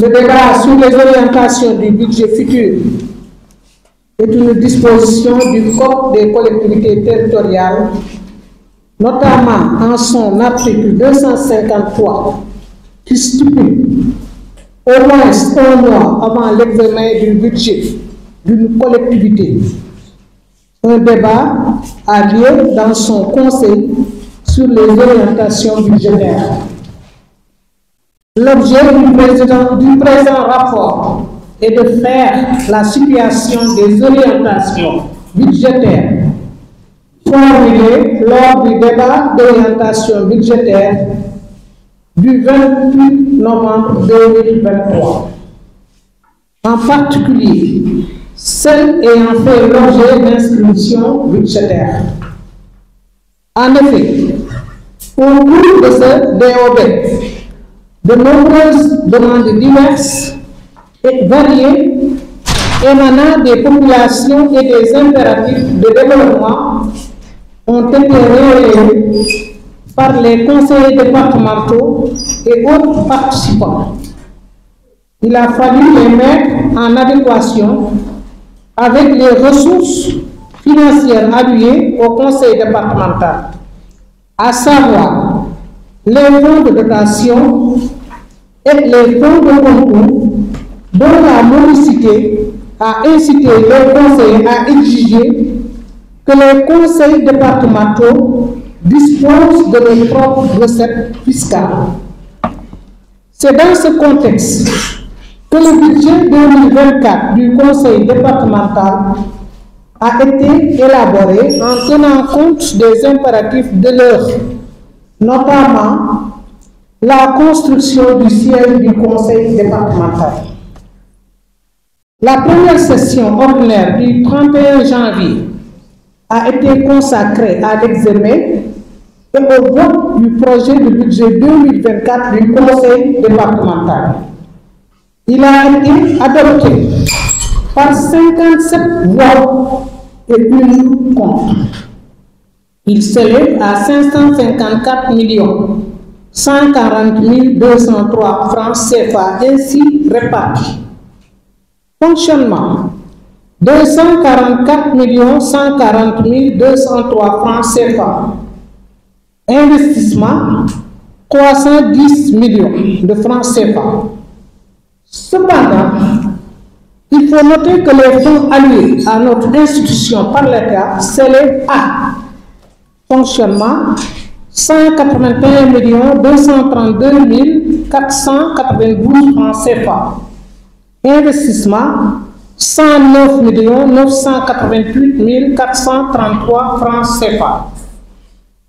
Le débat sur les orientations du budget futur est une disposition du Code des collectivités territoriales, notamment en son article 253, qui stipule au moins un mois avant l'examen du budget d'une collectivité. Un débat a lieu dans son conseil sur les orientations budgétaires. L'objet du présent rapport est de faire la situation des orientations budgétaires formulées lors du débat d'orientation budgétaire du 28 novembre 2023. En particulier, celles ayant fait l'objet d'inscription budgétaire. En effet, au cours de ce DOB, de nombreuses demandes diverses et variées émanant des populations et des impératifs de développement ont été relayées par les conseillers départementaux et autres participants. Il a fallu les mettre en adéquation avec les ressources financières allouées au conseil départemental, à savoir les fonds de dotation et les fonds de concours, dont la monicité a incité les conseillers à exiger que les conseils départementaux disposent de leurs propres recettes fiscales. C'est dans ce contexte que le budget 2024 du conseil départemental a été élaboré en tenant compte des impératifs de l'heure, notamment la construction du siège du conseil départemental. La première session ordinaire du 31 janvier a été consacrée à l'examen et au vote du projet de budget 2024 du conseil départemental. Il a été adopté par 57 voix et une contre. Il s'élève à 554 140 203 francs CFA ainsi répartis. Fonctionnement: 244 140 203 francs CFA. Investissement: 310 millions de francs CFA. Cependant, il faut noter que les fonds alloués à notre institution par l'État s'élèvent à fonctionnement: 181 232 492 francs CFA. Investissement: 109 988 433 francs CFA.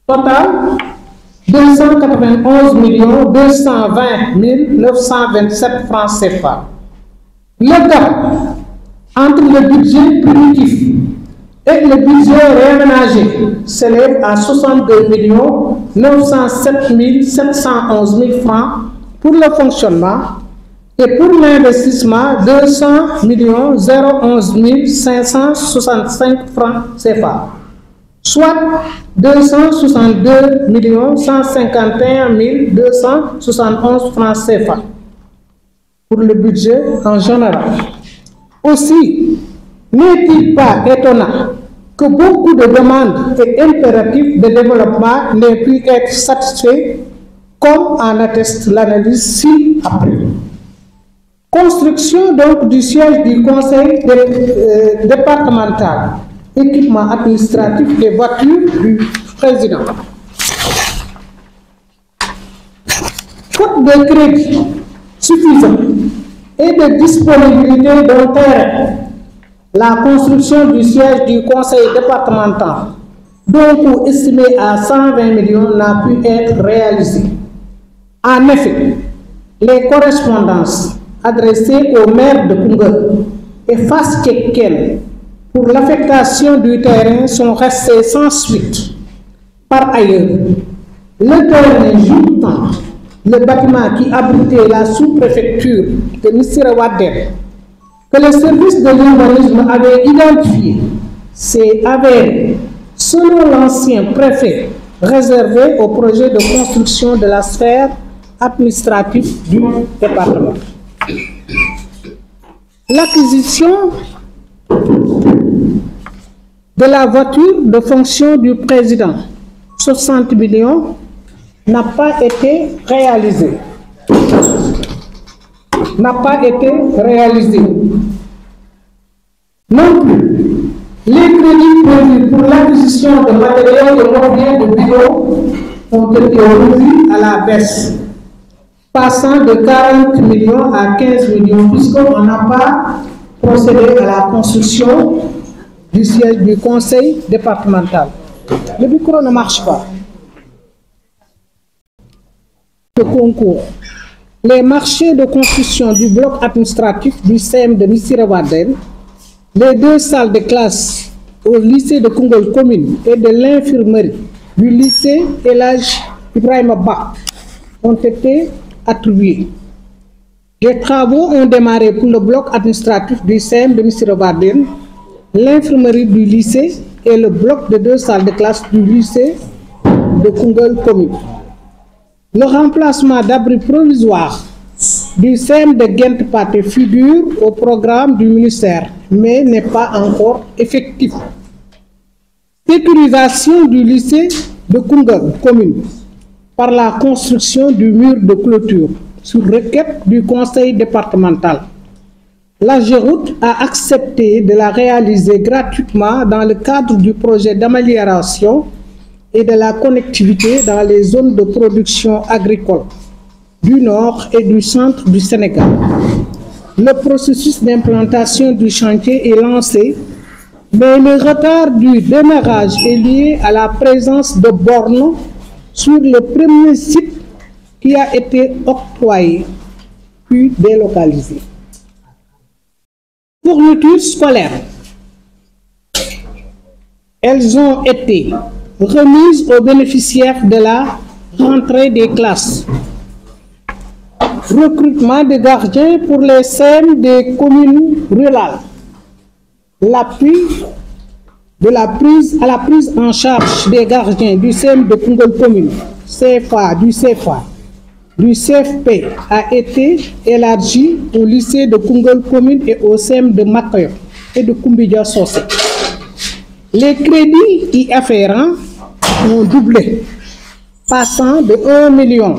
Total: 291 220 927 francs CFA. Le gap entre le budget primitif et le budget réaménagé s'élève à 62 907 711 francs pour le fonctionnement et pour l'investissement 200 011 565 francs CFA, soit 262 151 271 francs CFA pour le budget en général. Aussi, n'est-il pas étonnant que beaucoup de demandes et impératifs de développement n'aient pu être satisfaits, comme en atteste l'analyse ci-après. Construction donc du siège du conseil départemental, équipement administratif des voitures du président. Faute de crédit suffisant et de disponibilité d'un terrain, la construction du siège du conseil départemental, dont coût estimé à 120 millions, n'a pu être réalisée. En effet, les correspondances adressées au maire de Koungheul et Fass-Cekkeen pour l'affectation du terrain sont restées sans suite. Par ailleurs, le terrain joutant le bâtiment qui abritait la sous-préfecture de Missirah Wadène, que le service de l'urbanisme avait identifié, s'est avéré, selon l'ancien préfet, réservé au projet de construction de la sphère administrative du département. L'acquisition de la voiture de fonction du président, 60 millions, n'a pas été réalisée. Non plus, les crédits prévus pour l'acquisition de matériel et moyens de bureau ont été revus à la baisse, passant de 40 millions à 15 millions, puisqu'on n'a pas procédé à la construction du siège du conseil départemental. Le micro ne marche pas. Le concours. Les marchés de construction du bloc administratif du CEM de Missirah-Wadène, les 2 salles de classe au lycée de Koungheul commune et de l'infirmerie du lycée El Hadj Ibrahima Ba ont été attribués. Les travaux ont démarré pour le bloc administratif du CEM de Missirah-Wadène, l'infirmerie du lycée et le bloc de 2 salles de classe du lycée de Koungheul commune. Le remplacement d'abri provisoire du CEM de Gent-Pathé figure au programme du ministère, mais n'est pas encore effectif. Sécurisation du lycée de Koungheul commune par la construction du mur de clôture sur requête du conseil départemental. La GEROUTE a accepté de la réaliser gratuitement dans le cadre du projet d'amélioration et de la connectivité dans les zones de production agricole du nord et du centre du Sénégal. Le processus d'implantation du chantier est lancé, mais le retard du démarrage est lié à la présence de bornes sur le premier site qui a été octroyé puis délocalisé. Fournitures scolaires. Elles ont été remises aux bénéficiaires de la rentrée des classes. Recrutement de gardiens pour les CEM des communes rurales. L'appui à la prise en charge des gardiens du CEM de Koungheul commune, du CFP a été élargi au lycée de Koungheul commune et au CEM de Makayo et de Koumbidia Sosé. Les crédits y afférents ont doublé, passant de 1,5 million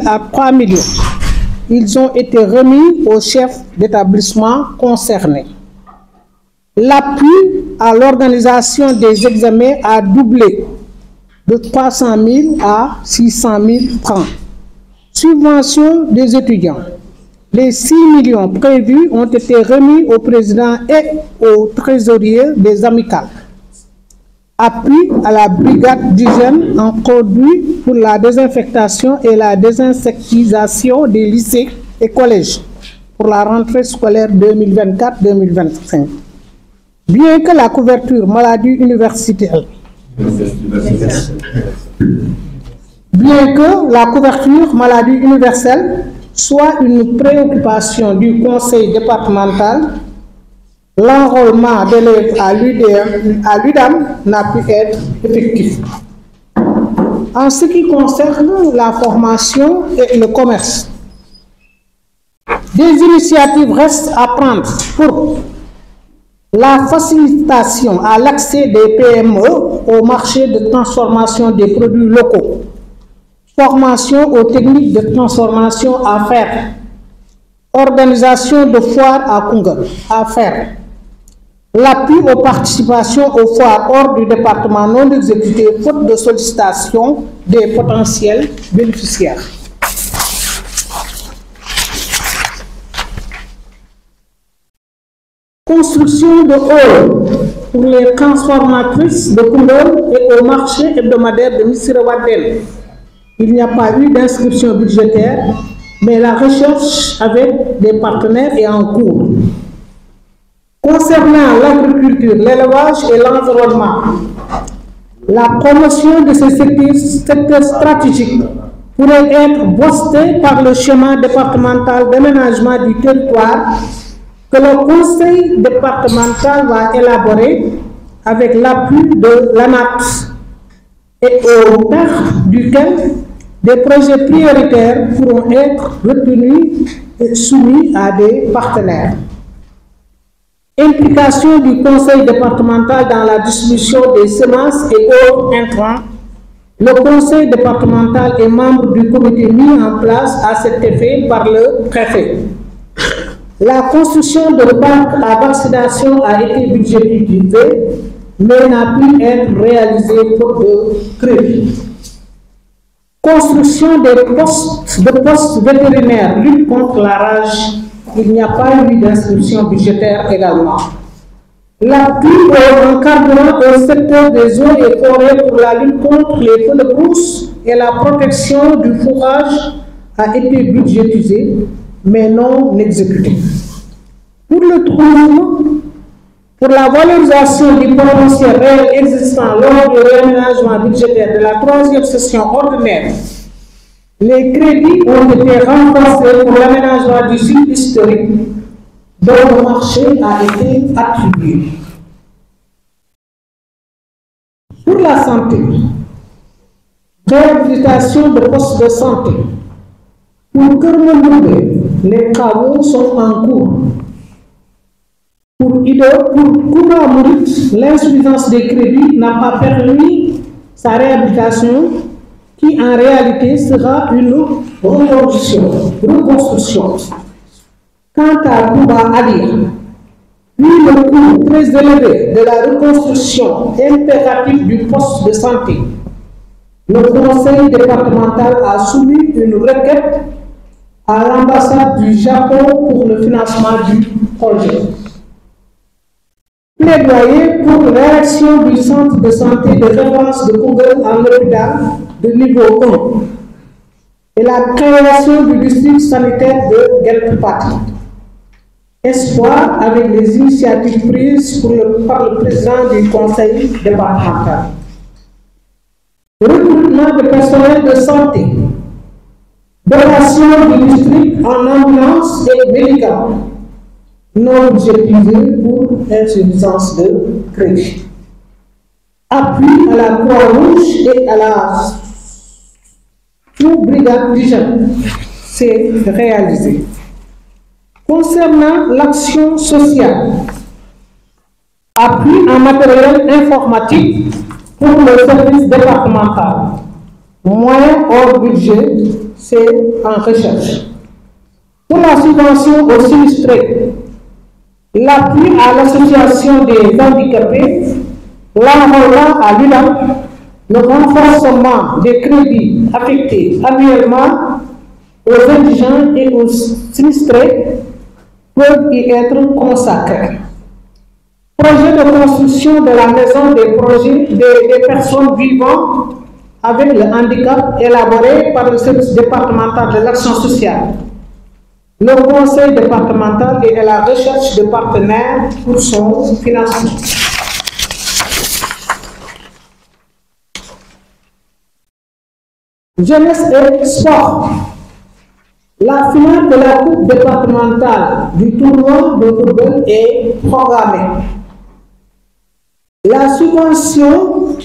à 3 millions. Ils ont été remis aux chefs d'établissement concernés. L'appui à l'organisation des examens a doublé de 300 000 à 600 000 francs. Subvention des étudiants. Les 6 millions prévus ont été remis au président et au trésorier des amicales. Appui à la brigade d'hygiène en produits pour la désinfectation et la désinsectisation des lycées et collèges pour la rentrée scolaire 2024-2025. Bien que la couverture maladie universelle soit une préoccupation du conseil départemental, l'enrôlement d'élèves à l'UDAM n'a pu être effectif. En ce qui concerne la formation et le commerce, des initiatives restent à prendre pour la facilitation à l'accès des PME au marché de transformation des produits locaux, formation aux techniques de transformation à faire, organisation de foires à Koungheul à faire, l'appui aux participations aux foires hors du département non exécutées faute de sollicitation des potentiels bénéficiaires. Construction de halls pour les transformatrices de Koungheul et au marché hebdomadaire de Missirah-Wadène. Il n'y a pas eu d'inscription budgétaire, mais la recherche avec des partenaires est en cours. Concernant l'agriculture, l'élevage et l'environnement, la promotion de ces secteurs stratégiques pourrait être boostée par le schéma départemental d'aménagement du territoire que le conseil départemental va élaborer avec l'appui de l'ANAT et au terme duquel des projets prioritaires pourront être retenus et soumis à des partenaires. Implication du conseil départemental dans la distribution des semences et autres intrants. Le conseil départemental est membre du comité mis en place à cet effet par le préfet. La construction de parcs à vaccination a été budgétisée, mais n'a pu être réalisée pour de crédit. Construction de postes vétérinaires, lutte contre la rage. Il n'y a pas eu d'inscription budgétaire également. L'appui au encadrement au secteur des eaux et forêts pour la lutte contre les feux de brousse et la protection du fourrage a été budgétisé, mais non exécuté. Pour le tourisme, pour la valorisation du potentiel réel existant lors du réaménagement budgétaire de la 3e session ordinaire, les crédits ont été renforcés pour l'aménagement du site historique dont le marché a été attribué. Pour la santé, réhabilitation de postes de santé. Pour Kermouroubé, les travaux sont en cours. Pour Kouma Mourit, l'insuffisance des crédits n'a pas permis sa réhabilitation, qui en réalité sera une reconstruction. Quant à Kouba Adir, vu le coût très élevé de la reconstruction impérative du poste de santé, le conseil départemental a soumis une requête à l'ambassade du Japon pour le financement du projet. Plaidoyer pour l'érection du centre de santé de référence de Koungheul en hôpital de niveau 1 et la création du district sanitaire de Guelph-Pati. Espoir avec les initiatives prises par le président du conseil départemental. Recrutement de personnel de santé. Dotation du district en ambulance et médicaments. Non budgétisé pour insuffisance de crédit. Appui à la Croix-Rouge et à la sous-brigade d'hygiène. C'est réalisé. Concernant l'action sociale, appui en matériel informatique pour le service départemental. Moyen hors budget, c'est en recherche. Pour la subvention aux sinistrés, l'appui à l'association des handicapés, l'enrôlement à l'UNAM, le renforcement des crédits affectés annuellement aux indigents et aux sinistrés peuvent y être consacrés. Projet de construction de la maison des personnes vivant avec le handicap élaboré par le service départemental de l'action sociale. Le conseil départemental est à la recherche de partenaires pour son financement. Jeunesse et sport. La finale de la coupe départementale du tournoi de football est programmée. La subvention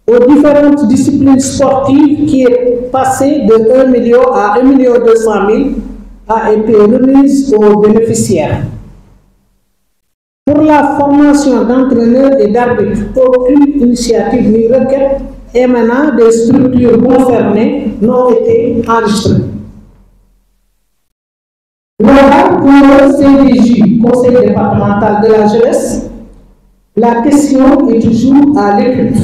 aux différentes disciplines sportives qui est passée de 1 million à 1 200 000 a été remise aux bénéficiaires. Pour la formation d'entraîneurs et d'arbitres, aucune initiative ni requête émanant des structures concernées n'ont été enregistrées. Voilà pour le CDJ, Conseil départemental de la jeunesse. La question est toujours à l'écoute.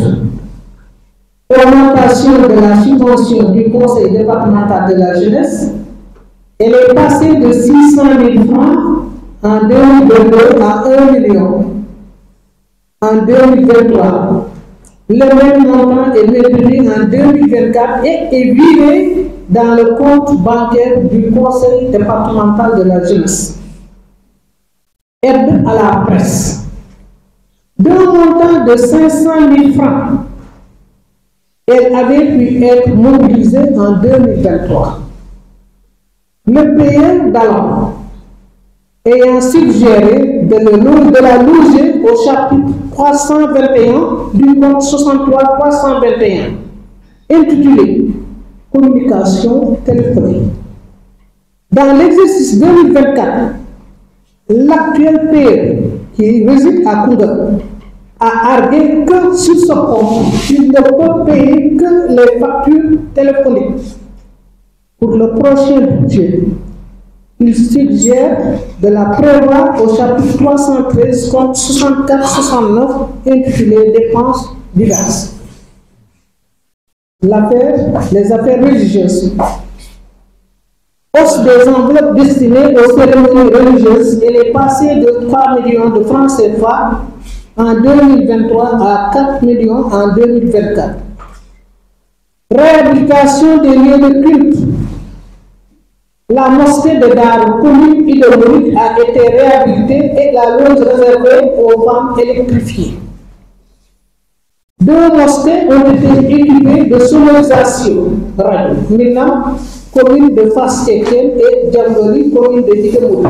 Augmentation de la subvention du Conseil départemental de la jeunesse, elle est passée de 600 000 francs en 2022 à 1 million en 2023. Le même montant est maintenu en 2024 et est viré dans le compte bancaire du Conseil départemental de la jeunesse. Aide à la presse. D'un montant de 500 000 francs, elle avait pu être mobilisée en 2023. Le payeur d'alors ayant suggéré de la loger au chapitre 321 du code 63 321, intitulé communication téléphonique. Dans l'exercice 2024, l'actuel PE qui réside à Koungheul a argué que sur ce compte, il ne peut payer que les factures téléphoniques. Pour le prochain budget, il suggère de la prévoir au chapitre 313 compte 64-69 intitulé Dépenses diverses. Les affaires religieuses. Hausse des enveloppes destinées aux cérémonies religieuses, elle est passée de 3 millions de francs CFA en 2023 à 4 millions en 2024. Réhabilitation des lieux de culte. La mosquée de Dar, commune Idolorique, a été réhabilitée et la loge réservée aux femmes électrifiées. 2 mosquées ont été équipées de sonorisation radio. Minam, commune de Fass-Tchekien, et Djambori, commune de Djikemouri.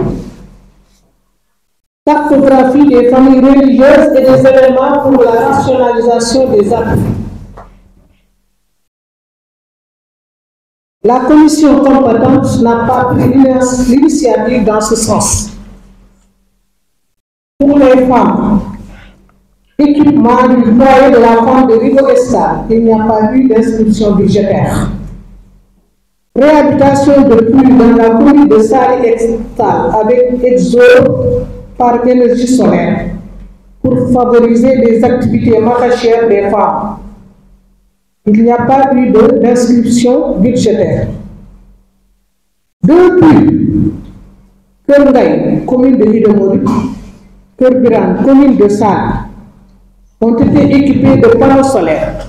Cartographie des familles religieuses et des éléments pour la rationalisation des actes. La commission compétente n'a pas pris l'initiative dans ce sens. Pour les femmes, équipement du foyer de la femme de Rivo-Estal, il n'y a pas eu d'inscription budgétaire. Réhabilitation de puits dans la commune de Sari-Extal avec Exo par énergie solaire pour favoriser les activités maraîchères des femmes. Il n'y a pas eu d'inscription budgétaire. 2 puits, Kerngay, commune de Hidemori, Kerbiran, commune de Sal, ont été équipés de panneaux solaires,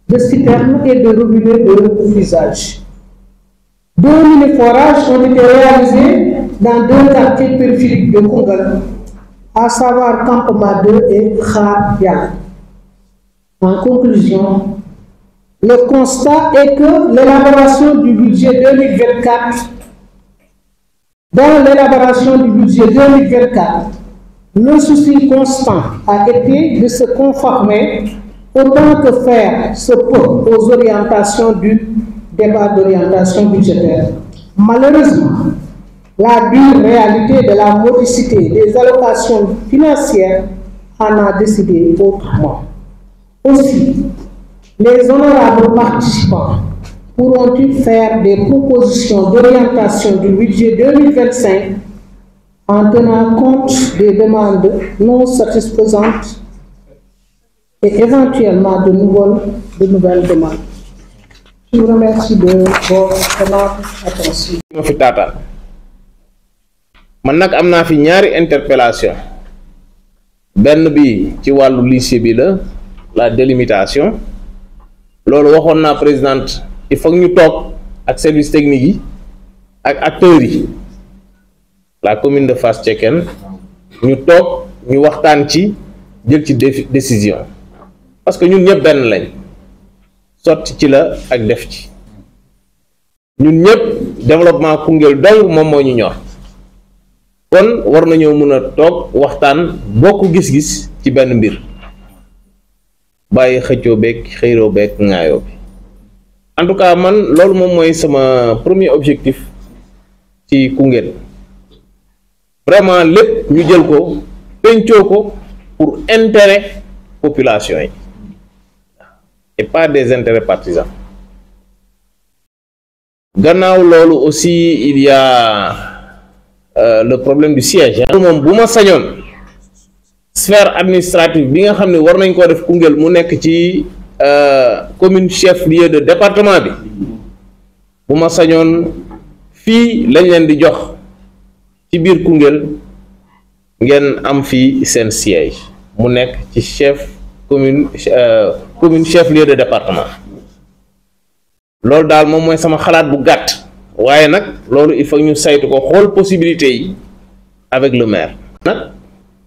de citernes et de robinets de usage. 2 mini-forages ont été réalisés dans 2 quartiers périphériques de Koungheul, à savoir Campement 2 et Khar Yal. En conclusion, le constat est que l'élaboration du budget 2024, dans l'élaboration du budget 2024, le souci constant a été de se conformer autant que faire se peut aux orientations du débat d'orientation budgétaire. Malheureusement, la dure réalité de la modicité des allocations financières en a décidé autrement. Aussi, les honorables participants pourront-ils faire des propositions d'orientation du budget 2025 en tenant compte des demandes non satisfaisantes et éventuellement de nouvelles demandes. Je vous remercie de votre attention. Man nak amna fi ñaari interpellation benn bi ci walu lycée bi la délimitation lolu waxon na présidente il faut ñu tok ak service technique yi ak acteurs yi la commune de Fass-Tchekien ñu tok ñu waxtaan ci jël ci décision parce que ñun ñëpp benn lañ sotti ci la ak def ci ñun ñëpp développement Koungheul dong moom moo ñu ñor kon war nañoo mën a toog waxtaan bokk gis-gis ci benn mbir bàyyi xëccoo beeg xëyroo beeg ŋaayoo bi en tout cas man loolu moom mooy sama premier objectif ci Koungheul vraiment lépp ñu jël ko pencoo ko pour intérêt population yi et pas des intérêts partisans. Gannaaw loolu aussi il y a le problème du siège. Moom bu ma sañoon sphère administrative bi nga xam ne war nañ koo def Koungheul mu nekk ci commune chef lieu de département bi bu ma sañoon fii lañ leen di jox ci biir Koungheul ngeen am fii seen siège mu nekk ci commune chef lieu de département loolu daal moom mooy sama xalaat bu gàtt waaye nag loolu il faut ñu saytu ko xool possibilité yi avec le maire nag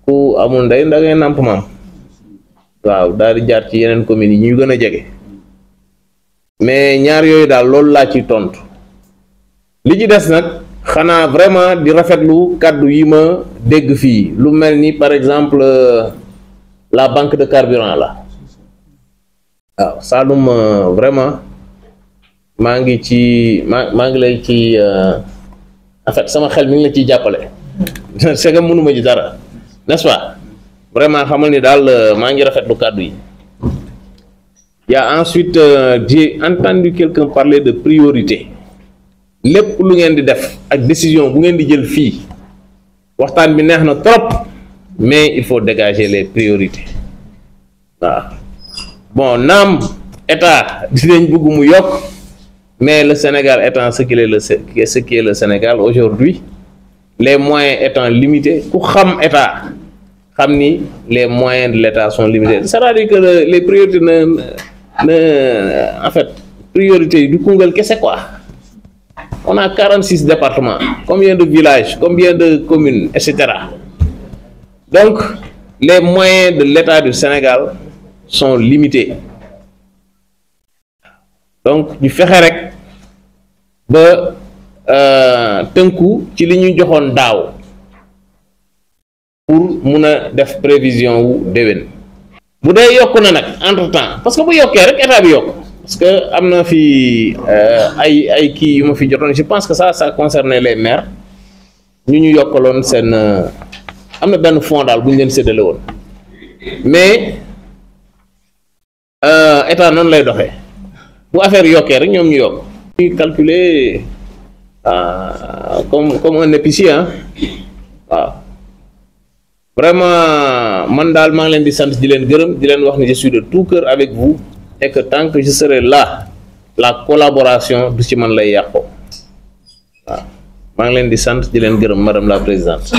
ku amul ndey da ngay nàmp maam waaw daal di jaar ci yeneen communes yi ñu gën a jege mais ñaar yooyu daal loolu laa ci tontu li ci des nag xanaa vraiment di rafetlu kàddu yi ma dégg fii lu mel ni par exemple la banque de carburant la waaw Saloum vraiment maa ngi ci maa ngi lay ci en fait sama xel mi ngi la ciy jàppale c'est que mënuma ji dara n'est-ce pas vraiment xamal ni daal maa ngi rafetlu kàddu yi. Il y a ensuite j'ai entendu quelqu'un parler de priorité lépp lu ngeen di def ak décision bu ngeen di jël fii waxtaan bi neex na trop mais il faut dégager les priorités waaw bon naam état dinañ bëgg mu yokk mais le Sénégal étant ce qu'il est ce qui est le Sénégal aujourd'hui les moyens étant limités ku xam état xam ni les moyens de l'état sont limités c'est-à-dire que les priorités en fait priorité yi du Koungheul kese quoi. On a 46 départements, combien de villages, combien de communes, etc. Donc, les moyens de l'État du Sénégal sont limités. Donc, ñu fexe rek ba tënku ci li ñu joxoon daaw pour mun a def prévision wu déwén. bu dee yokk na nag entre temps parce que bu yokkee rek état bi yokk. Parce que am na fi ay kii yu ma fi jotoon je pense que ça concernait les maires ñu yokkaloon seen am na benn fond daal bu ñu leen séddale woon mais état noonu lay doxee bu affaire yokkee rek ñoom ñu yokk. ñuy calculer comme un épicier waaw vraiment man daal maa ngi leen di sant di leen gërëm di leen wax ni je suis de tout cœur avec vous. Et que tant que je serai là la collaboration du ci man lay yàqoo waaw maa ngi leen di sant di leen gërëm madame la présidente.